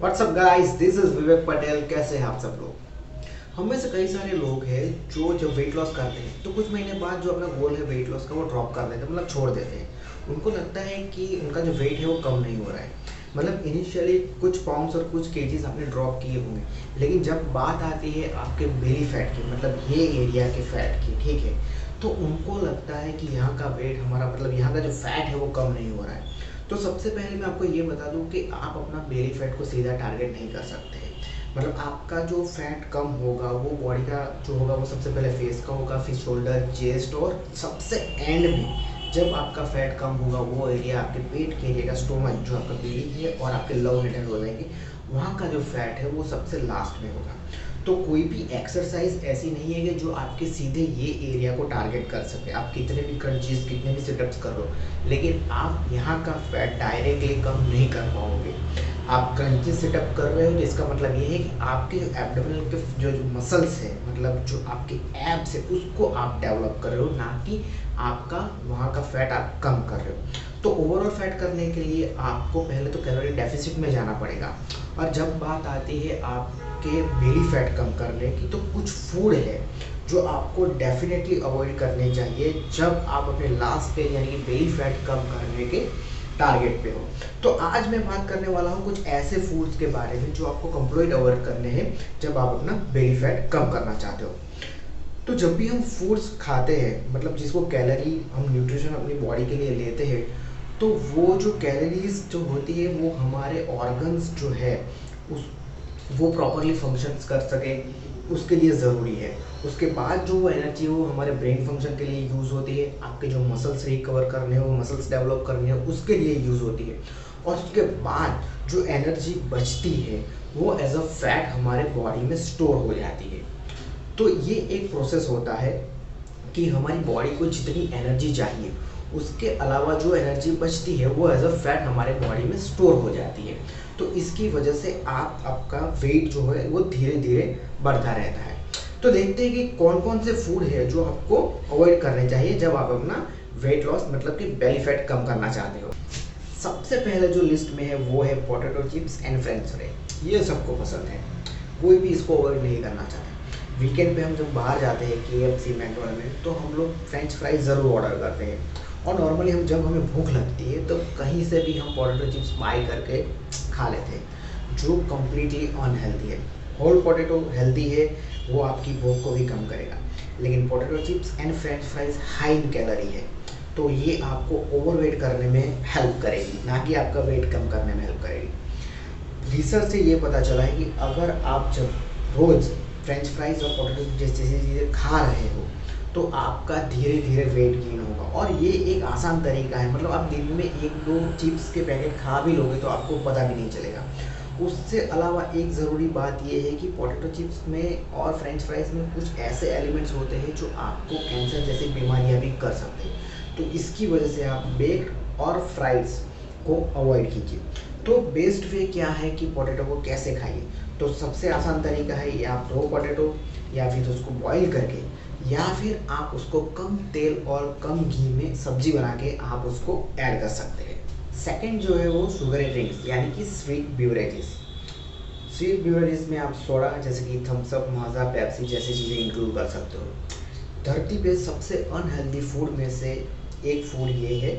WhatsApp guys, this is विवेक पटेल। कैसे हैं आप सब लोग? हम में से कई सारे लोग हैं जो जब वेट लॉस करते हैं तो कुछ महीने बाद जो अपना गोल है वेट लॉस का वो ड्रॉप कर देते हैं, मतलब छोड़ देते हैं। उनको लगता है कि उनका जो वेट है वो कम नहीं हो रहा है। मतलब इनिशियली कुछ पाउंड्स और कुछ केजीज आपने ड्रॉप किए होंगे, लेकिन जब बात आती है आपके बेली फैट की, मतलब ये एरिया के फैट की, ठीक है, तो उनको लगता है कि यहाँ का वेट हमारा, मतलब यहाँ का जो फैट है वो कम नहीं हो रहा है। तो सबसे पहले मैं आपको ये बता दूं कि आप अपना बेली फैट को सीधा टारगेट नहीं कर सकते हैं। मतलब आपका जो फैट कम होगा वो बॉडी का जो होगा वो सबसे पहले फेस का होगा, फिर शोल्डर, चेस्ट, और सबसे एंड में जब आपका फैट कम होगा वो एरिया आपके पेट के एरिया का, स्टोमच जो आपका बेली है और आपके लव निटल हो जाएंगे, वहाँ का जो फैट है वो सबसे लास्ट में होगा। तो कोई भी एक्सरसाइज ऐसी नहीं है कि जो आपके सीधे ये एरिया को टारगेट कर सके। आप कितने भी क्रंचेस, कितने भी सिटअप्स कर लो, लेकिन आप यहाँ का फैट डायरेक्टली कम नहीं कर पाओगे। आप क्रंची सिटअप कर रहे हो तो इसका मतलब ये है कि आपके एब्डोमिनल के जो मसल्स है, मतलब जो आपके एब्स है, उसको आप डेवलप कर रहे हो, ना कि आपका वहाँ का फैट आप कम कर रहे हो। तो ओवरऑल फैट करने के लिए आपको पहले तो कैलोरी डेफिसिट में जाना पड़ेगा। और जब बात आती है आपके बेली फैट कम करने की, तो कुछ फूड है जो आपको डेफिनेटली अवॉइड करने चाहिए जब आप अपने लास्ट पे यानी कि बेली फैट कम करने के टारगेट पे हो। तो आज मैं बात करने वाला हूँ कुछ ऐसे फूड्स के बारे में जो आपको कंप्लीट अवॉइड करने हैं जब आप अपना बेली फैट कम करना चाहते हो। तो जब भी हम फूड्स खाते हैं, मतलब जिसको कैलोरी हम न्यूट्रिशन अपनी बॉडी के लिए लेते हैं, तो वो जो कैलोरीज जो होती है वो हमारे ऑर्गन्स जो है उस वो प्रॉपरली फंक्शंस कर सके, उसके लिए ज़रूरी है। उसके बाद जो वो एनर्जी वो हमारे ब्रेन फंक्शन के लिए यूज़ होती है, आपके जो मसल्स रिकवर करने हो, मसल्स डेवलप करने हो, उसके लिए यूज़ होती है। और उसके बाद जो एनर्जी बचती है वो एज अ फैट हमारे बॉडी में स्टोर हो जाती है। तो ये एक प्रोसेस होता है कि हमारी बॉडी को जितनी एनर्जी चाहिए उसके अलावा जो एनर्जी बचती है वो एज अ फैट हमारे बॉडी में स्टोर हो जाती है। तो इसकी वजह से आपका वेट जो है वो धीरे धीरे बढ़ता रहता है। तो देखते हैं कि कौन कौन से फूड है जो आपको अवॉइड करने चाहिए जब आप अपना वेट लॉस, मतलब कि बेली फैट कम करना चाहते हो। सबसे पहले जो लिस्ट में है वो है potato chips and French fry. ये सबको पसंद है, कोई भी इसको अवॉइड नहीं करना चाहता। वीकेंड पे हम जब बाहर जाते हैं KFC, मैकडोनल्ड में, तो हम लोग फ्रेंच फ्राइज ज़रूर ऑर्डर करते हैं। और नॉर्मली हम जब हमें भूख लगती है तो कहीं से भी हम पोटैटो चिप्स बाई करके खा लेते हैं, जो कम्प्लीटली अनहेल्दी है। होल पोटैटो हेल्दी है, वो आपकी भूख को भी कम करेगा, लेकिन potato chips and French fries high in calorie है, तो ये आपको ओवरवेट करने में हेल्प करेगी, ना कि आपका वेट कम करने में हेल्प करेगी। रिसर्च से ये पता चला है कि अगर आप जब रोज़ फ्रेंच फ्राइज और पोटैटो जैसी चीज़ें खा रहे हो तो आपका धीरे धीरे वेट गेन होगा। और ये एक आसान तरीका है, मतलब आप दिन में एक दो चिप्स के पैकेट खा भी लोगे तो आपको पता भी नहीं चलेगा। उससे अलावा एक ज़रूरी बात यह है कि पोटैटो चिप्स में और फ्रेंच फ्राइज में कुछ ऐसे एलिमेंट्स होते हैं जो आपको कैंसर जैसी बीमारियां भी कर सकते हैं। तो इसकी वजह से आप बेक्ड और फ्राइड्स को अवॉइड कीजिए। तो बेस्ट वे क्या है कि पोटैटो को कैसे खाइए? तो सबसे आसान तरीका है, या आप रो पोटैटो या फिर उसको बॉईल करके, या फिर आप उसको कम तेल और कम घी में सब्जी बना के आप उसको ऐड कर सकते हैं। सेकंड जो है वो शुगरी ड्रिंक्स यानी कि स्वीट ब्यूरेजेस। स्वीट ब्यूरेजेस में आप सोडा जैसे कि थम्स अप, माजा, पेप्सी जैसी चीज़ें इंक्लूड कर सकते हो। धरती पे सबसे अनहेल्दी फूड में से एक फूड ये है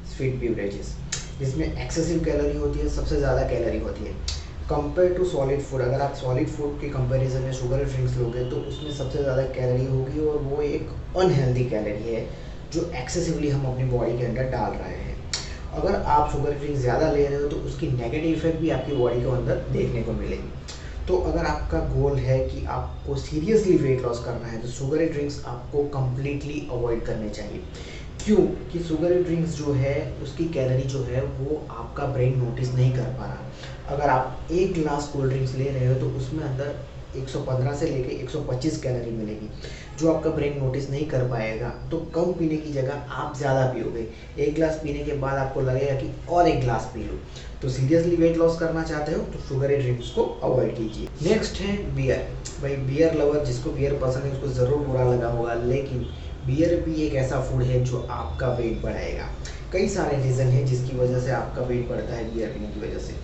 स्वीट ब्यूरेजेस, जिसमें एक्सेसिव कैलोरी होती है, सबसे ज़्यादा कैलोरी होती है कंपेयर टू सॉलिड फूड। अगर आप सॉलिड फूड के कंपैरिजन में शुगर ड्रिंक्स लोगे तो उसमें सबसे ज़्यादा कैलोरी होगी, और वो एक अनहेल्दी कैलोरी है जो एक्सेसिवली हम अपनी बॉडी के अंदर डाल रहे हैं। अगर आप शुगर ड्रिंक ज़्यादा ले रहे हो तो उसकी नेगेटिव इफेक्ट भी आपकी बॉडी के अंदर देखने को मिलेगी। तो अगर आपका गोल है कि आपको सीरियसली वेट लॉस करना है तो शुगरी ड्रिंक्स आपको कम्प्लीटली अवॉइड करने चाहिए। क्यों? कि शुगरी ड्रिंक्स जो है उसकी कैलोरी जो है वो आपका ब्रेन नोटिस नहीं कर पा रहा। अगर आप एक गिलास कोल्ड ड्रिंक्स ले रहे हो तो उसमें अंदर 115 से लेके 125 कैलोरी मिलेगी, जो आपका ब्रेन नोटिस नहीं कर पाएगा। तो कम पीने की जगह आप ज़्यादा पियोगे। एक गिलास पीने के बाद आपको लगेगा कि और एक गिलास पी लो। तो सीरियसली वेट लॉस करना चाहते हो तो शुगरी ड्रिंक्स को अवॉइड कीजिए। नेक्स्ट है बियर। भाई बियर लवर, जिसको बियर पसंद है उसको ज़रूर बुरा लगा होगा, लेकिन बियर भी एक ऐसा फूड है जो आपका वेट बढ़ाएगा। कई सारे रीज़न हैं जिसकी वजह से आपका वेट बढ़ता है बियर पीने की वजह से।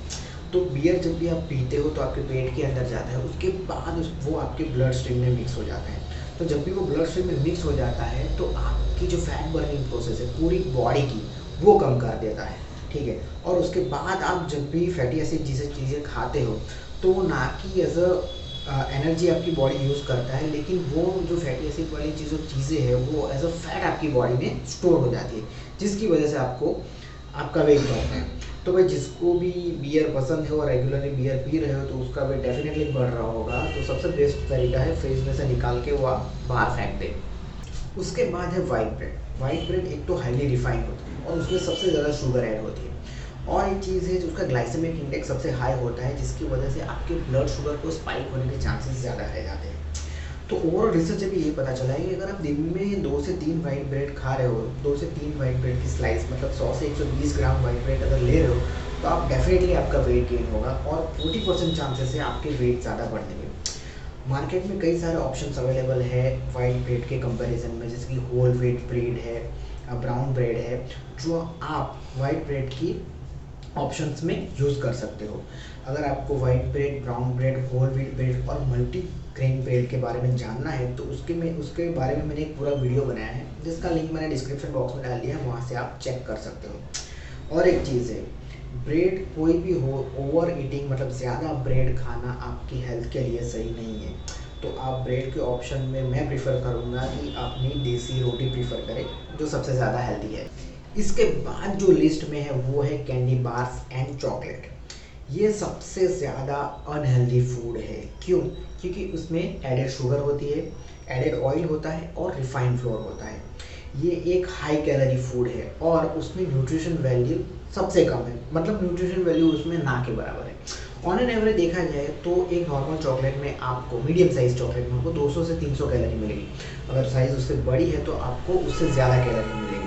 तो बियर जब भी आप पीते हो तो आपके पेट के अंदर जाता है, उसके बाद वो आपके ब्लड स्ट्रीम में मिक्स हो जाता है। तो जब भी वो ब्लड स्ट्रीम में मिक्स हो जाता है तो आपकी जो फैट बर्निंग प्रोसेस है पूरी बॉडी की, वो कम कर देता है, ठीक है। और उसके बाद आप जब भी फैटी एसिड जैसे चीज़ें खाते हो तो वो ना कि एज एनर्जी आपकी बॉडी यूज़ करता है, लेकिन वो जो फैटी एसिड वाली चीज़ें हैं वो एज अ फैट आपकी बॉडी में स्टोर हो जाती है, जिसकी वजह से आपको आपका वेट बढ़ता है। तो भाई जिसको भी बियर पसंद है और रेगुलरली बियर पी रहे हो तो उसका वेट डेफिनेटली बढ़ रहा होगा, तो सबसे बेस्ट तरीका है फ्रिज में से निकाल के वो आप बाहर फेंक दें। उसके बाद है वाइट ब्रेड। वाइट ब्रेड एक तो हाईली रिफाइंड होती है और उसमें सबसे ज़्यादा शुगर ऐड होती है, और एक चीज़ है जो उसका ग्लाइसेमिक इंडेक्स सबसे हाई होता है, जिसकी वजह से आपके ब्लड शुगर को स्पाइक होने के चांसेस ज़्यादा रह जाते हैं। तो ओवरऑल रिसर्च अभी ये पता चला है कि अगर आप दिन में 2 से 3 वाइट ब्रेड खा रहे हो, 2 से 3 वाइट ब्रेड की स्लाइस मतलब 100 से 120 ग्राम वाइट ब्रेड अगर ले रहे हो तो आप डेफिनेटली आपका वेट गेन होगा और 40% चांसेस है आपके वेट ज़्यादा बढ़ने के। मार्केट में कई सारे ऑप्शंस अवेलेबल है वाइट ब्रेड के कंपैरिजन में, जैसे कि होल व्हीट ब्रेड है, ब्राउन ब्रेड है, जो आप वाइट ब्रेड की ऑप्शंस में यूज़ कर सकते हो। अगर आपको white bread, brown bread, whole wheat bread और मल्टी ग्रेन ब्रेड के बारे में जानना है तो उसके बारे में मैंने एक पूरा वीडियो बनाया है, जिसका लिंक मैंने डिस्क्रिप्शन बॉक्स में डाल दिया है, वहाँ से आप चेक कर सकते हो। और एक चीज़ है, ब्रेड कोई भी हो, ओवर ईटिंग मतलब ज़्यादा ब्रेड खाना आपकी हेल्थ के लिए सही नहीं है। तो आप ब्रेड के ऑप्शन में मैं प्रीफर करूँगा कि अपनी देसी रोटी प्रीफर करें, जो सबसे ज़्यादा हेल्दी है। इसके बाद जो लिस्ट में है वो है कैंडी बार्स एंड चॉकलेट। ये सबसे ज़्यादा अनहेल्दी फूड है। क्यों? क्योंकि उसमें एडेड शुगर होती है, एडेड ऑयल होता है और रिफाइंड फ्लोर होता है। ये एक हाई कैलोरी फूड है और उसमें न्यूट्रिशन वैल्यू सबसे कम है, मतलब न्यूट्रिशन वैल्यू उसमें ना के बराबर है। ऑन एन एवरेज देखा जाए तो एक नॉर्मल चॉकलेट में आपको, मीडियम साइज चॉकलेट में आपको 200 से 300 कैलोरी मिलेगी। अगर साइज़ उससे बड़ी है तो आपको उससे ज़्यादा कैलोरी मिलेगी।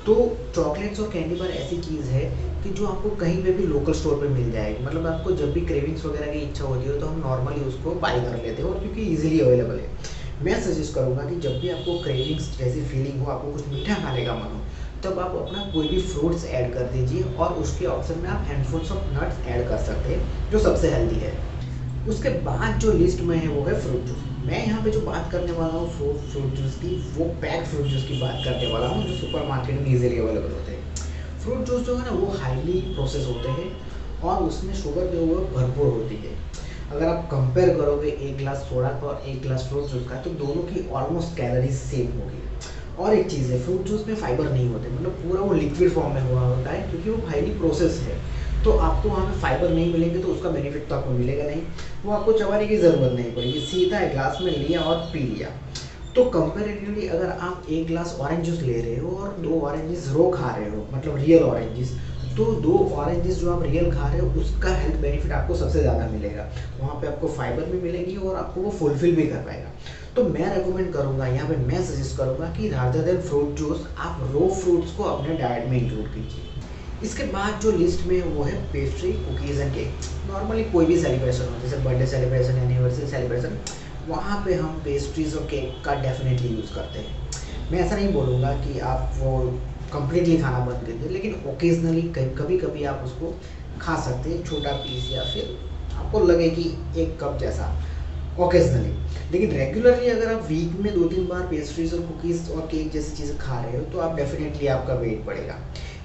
तो चॉकलेट्स और कैंडी बार ऐसी चीज़ है कि जो आपको कहीं पे भी लोकल स्टोर पे मिल जाएगी, मतलब आपको जब भी क्रेविंग्स वगैरह की इच्छा होती है तो हम नॉर्मली उसको बाई कर लेते हैं, और क्योंकि इजीली अवेलेबल है। मैं सजेस्ट करूँगा कि जब भी आपको क्रेविंग्स जैसी फीलिंग हो, आपको कुछ मीठा खाने का मन हो, तब आप अपना कोई भी फ्रूट्स ऐड कर दीजिए और उसके ऑप्शन में आप हैंडफुल्स ऑफ नट्स ऐड कर सकते हैं, जो सबसे हेल्दी है। उसके बाद जो लिस्ट में है वो है फ्रूट जूस। मैं यहाँ पे जो बात करने वाला हूँ फ्रूट जूस की, वो पैक्ड फ्रूट जूस की बात करने वाला हूँ, जो सुपर मार्केट में इजीली अवेलेबल होते हैं। फ्रूट जूस जो है ना वो हाईली प्रोसेस होते हैं और उसमें शुगर जो है भरपूर होती है। अगर आप कंपेयर करोगे एक गिलास सोडा का और एक गिलास फ्रूट जूस का, तो दोनों की ऑलमोस्ट कैलोरीज सेम होगी। और एक चीज़ है, फ्रूट जूस में फाइबर नहीं होते, मतलब पूरा वो लिक्विड फॉर्म में हुआ होता है, क्योंकि वो हाईली प्रोसेस है। तो आपको वहाँ पे फाइबर नहीं मिलेंगे तो उसका बेनिफिट तो आपको मिलेगा नहीं, वो आपको चबाने की ज़रूरत नहीं पड़ेगी, सीधा एक ग्लास में लिया और पी लिया। तो कंपेरेटिवली अगर आप एक ग्लास ऑरेंज जूस ले रहे हो और 2 ऑरेंजेस रो खा रहे हो, मतलब रियल ऑरेंजेस, तो 2 ऑरेंजेस जो आप रियल खा रहे हो उसका हेल्थ बेनिफिट आपको सबसे ज़्यादा मिलेगा। वहाँ पे आपको फाइबर भी मिलेगी और आपको वो फुलफिल भी कर पाएगा। तो मैं रेकमेंड करूँगा, यहाँ पे मैं सजेस्ट करूँगा कि रादर देन फ्रूट जूस आप रो फ्रूट्स को अपने डाइट में इंक्लूड कीजिए। इसके बाद जो लिस्ट में है वो है pastry, cookies and cake. Normally कोई भी सेलिब्रेशन हो, जैसे बर्थडे सेलिब्रेशन, एनिवर्सरी सेलिब्रेशन, वहाँ पे हम पेस्ट्रीज़ और केक का डेफिनेटली यूज़ करते हैं। मैं ऐसा नहीं बोलूँगा कि आप वो कम्प्लीटली खाना बंद कर दें, लेकिन ओकेजनली कभी कभी आप उसको खा सकते हैं, छोटा पीस, या फिर आपको लगे कि एक कप जैसा, ओकेजनली। लेकिन रेगुलरली अगर आप वीक में 2-3 बार पेस्ट्रीज और कुकीज़ और केक जैसी चीज़ें खा रहे हो तो आप डेफिनेटली आपका वेट बढ़ेगा।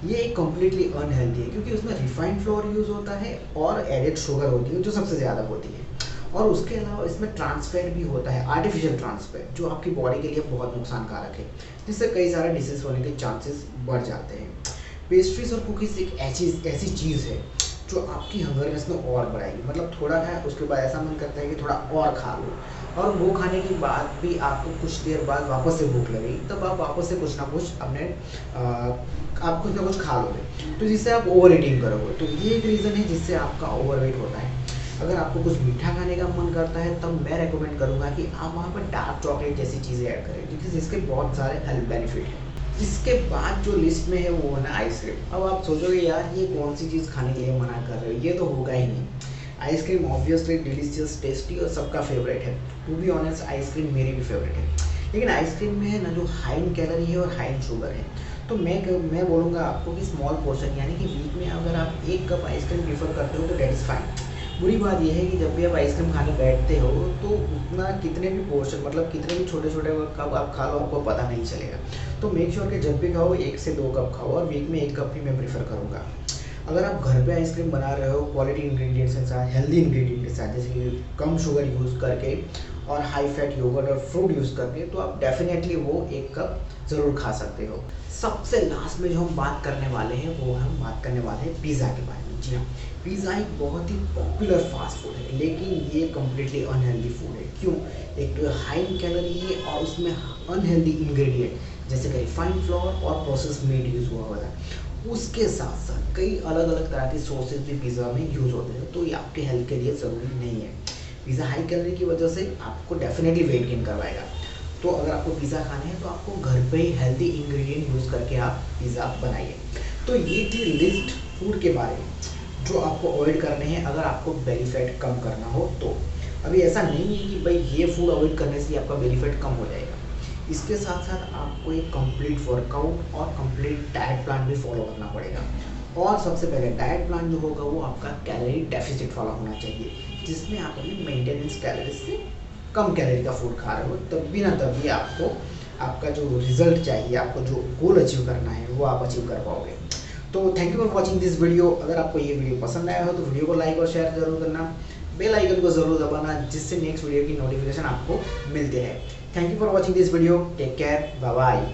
ये एक कम्प्लीटली अनहेल्दी है, क्योंकि उसमें रिफाइंड फ्लोर यूज़ होता है और एडेड शुगर होती है, जो सबसे ज़्यादा होती है। और उसके अलावा इसमें ट्रांसफैट भी होता है, आर्टिफिशियल ट्रांसफैट, जो आपकी बॉडी के लिए बहुत नुकसानकारक है, जिससे कई सारे डिसीज होने के चांसेस बढ़ जाते हैं। पेस्ट्रीज और कुकीज़ एक ऐसी चीज़ है जो आपकी हंगरनेस में और बढ़ाएगी, मतलब थोड़ा खाए उसके बाद ऐसा मन करता है कि थोड़ा और खा लो, और वो खाने के बाद भी आपको कुछ देर बाद वापस से भूख लगेगी, तब आप वापस से कुछ ना कुछ अपने आप कुछ ना कुछ खा लोगे, तो जिससे आप ओवर ईटिंग करोगे। तो ये एक रीज़न है जिससे आपका ओवरवेट होता है। अगर आपको कुछ मीठा खाने का मन करता है तब मैं रेकमेंड करूँगा कि आप वहाँ पर डार्क चॉकलेट जैसी चीज़ें ऐड करें, क्योंकि जिसके बहुत सारे हेल्थ बेनिफिट हैं। इसके बाद जो लिस्ट में है वो है ना आइसक्रीम। अब आप सोचोगे यार ये कौन सी चीज़ खाने के लिए मना कर रहे हो, ये तो होगा ही नहीं। आइसक्रीम ऑब्वियसली डिलीशियस, टेस्टी और सबका फेवरेट है। टू बी ऑनेस्ट आइसक्रीम मेरी भी फेवरेट है, लेकिन आइसक्रीम में है ना जो हाई इन कैलोरी है और हाई इन शुगर है, तो मैं बोलूँगा आपको कि स्मॉल पोर्शन, यानी कि वीक में अगर आप 1 कप आइसक्रीम प्रेफ़र करते हो तो दैट इज़ फाइन। बुरी बात ये है कि जब भी आप आइसक्रीम खाने बैठते हो तो उतना कितने भी पोर्शन, मतलब कितने भी छोटे-छोटे कप आप खा लो, आपको पता नहीं चलेगा। तो मेक श्योर कि जब भी खाओ 1 से 2 कप खाओ, और वीक में 1 कप ही मैं प्रेफ़र करूँगा। अगर आप घर पे आइसक्रीम बना रहे हो क्वालिटी इंग्रेडिएंट्स के साथ, हेल्दी इंग्रेडिएंट के साथ, जैसे कि कम शुगर यूज़ करके और हाई फैट योगर्ट और फ्रूट यूज़ करके, तो आप डेफ़िनेटली वो 1 कप ज़रूर खा सकते हो। सबसे लास्ट में जो हम बात करने वाले हैं, वो हम बात करने वाले हैं पिज़्ज़ा के बारे में। जी हाँ, पिज़्ज़ा एक बहुत ही पॉपुलर फास्ट फूड है, लेकिन ये कंप्लीटली अनहेल्दी फूड है। क्यों? एक तो हाई इन कैलोरी है और उसमें अनहेल्दी इंग्रेडिएंट जैसे कि रिफाइंड फ्लोर और प्रोसेस्ड मीट यूज़ हुआ हुआ है। उसके साथ-साथ कई अलग-अलग तरह के सॉसेज़ भी पिज़्ज़ा में यूज़ होते हैं, तो ये आपके हेल्थ के लिए ज़रूरी नहीं है। पिज़्ज़ा हाई कैलोरी की वजह से आपको डेफ़िनेटली वेट गेन करवाएगा। तो अगर आपको पिज़्ज़ा खाना है तो आपको घर पे ही हेल्दी इंग्रेडिएंट यूज़ करके आप पिज़्ज़ा बनाइए। तो ये थी लिस्ट फूड के बारे में जो आपको अवॉइड करने हैं अगर आपको बेली फैट कम करना हो तो। अभी ऐसा नहीं है कि भाई ये फूड अवॉइड करने से आपका बेली फैट कम हो जाएगा। इसके साथ-साथ आपको एक कंप्लीट वर्कआउट और कंप्लीट डाइट प्लान भी फॉलो करना पड़ेगा। और सबसे पहले डाइट प्लान जो होगा वो आपका कैलोरी डेफिसिट वाला होना चाहिए, जिसमें आप अपनी मेंटेनेंस कैलोरीज से कम कैलोरी का फूड खा रहे हो, तभी ना तभी आपको आपका जो रिजल्ट चाहिए, आपको जो गोल अचीव करना है वो आप अचीव कर पाओगे। तो thank you for watching this video. अगर आपको ये वीडियो पसंद आया हो तो वीडियो को लाइक और शेयर जरूर करना, बेल आइकन को जरूर दबाना, जिससे नेक्स्ट वीडियो की नोटिफिकेशन आपको मिलती है। Thank you for watching this video, take care, bye bye.